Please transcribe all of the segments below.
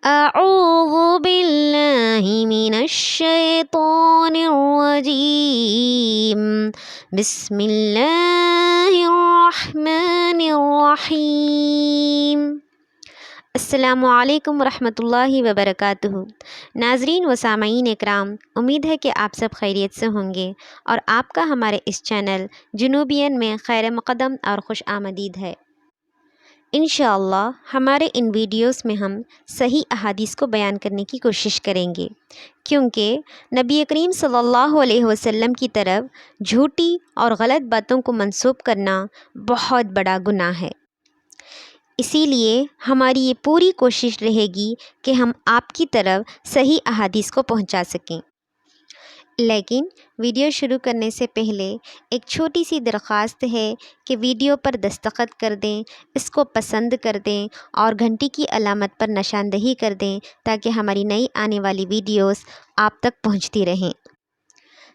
أعوذ بالله من الشيطان الرجيم بسم الله الرحمن الرحیم۔ السلام علیکم ورحمۃ اللہ وبرکاتہ۔ ناظرین و سامعین اکرام، امید ہے کہ آپ سب خیریت سے ہوں گے اور آپ کا ہمارے اس چینل جنوبین میں خیر مقدم اور خوش آمدید ہے۔ انشاءاللہ ہمارے ان ویڈیوز میں ہم صحیح احادیث کو بیان کرنے کی کوشش کریں گے، کیونکہ نبی کریم صلی اللہ علیہ وسلم کی طرف جھوٹی اور غلط باتوں کو منسوب کرنا بہت بڑا گناہ ہے۔ اسی لیے ہماری یہ پوری کوشش رہے گی کہ ہم آپ کی طرف صحیح احادیث کو پہنچا سکیں۔ لیکن ویڈیو شروع کرنے سے پہلے ایک چھوٹی سی درخواست ہے کہ ویڈیو پر دستخط کر دیں، اس کو پسند کر دیں اور گھنٹی کی علامت پر نشاندہی کر دیں تاکہ ہماری نئی آنے والی ویڈیوز آپ تک پہنچتی رہیں۔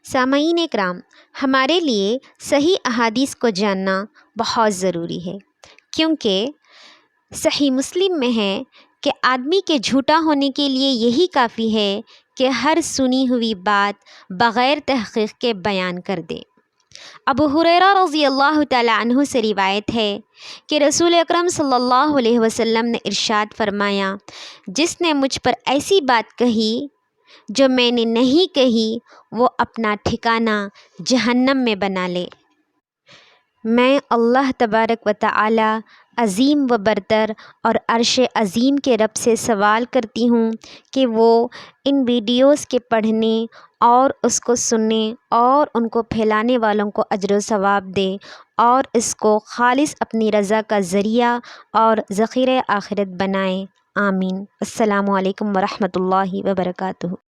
سامعین اکرام، ہمارے لیے صحیح احادیث کو جاننا بہت ضروری ہے، کیونکہ صحیح مسلم میں ہے کہ آدمی کے جھوٹا ہونے کے لیے یہی کافی ہے کہ ہر سنی ہوئی بات بغیر تحقیق کے بیان کر دے۔ ابو ہریرہ رضی اللہ تعالی عنہ سے روایت ہے کہ رسول اکرم صلی اللہ علیہ وسلم نے ارشاد فرمایا، جس نے مجھ پر ایسی بات کہی جو میں نے نہیں کہی، وہ اپنا ٹھکانہ جہنم میں بنا لے۔ میں اللہ تبارک و تعالی عظیم و برتر اور عرش عظیم کے رب سے سوال کرتی ہوں کہ وہ ان ویڈیوز کے پڑھنے اور اس کو سننے اور ان کو پھیلانے والوں کو اجر و ثواب دے اور اس کو خالص اپنی رضا کا ذریعہ اور ذخیرہ آخرت بنائے۔ آمین۔ السلام علیکم ورحمۃ اللہ وبرکاتہ۔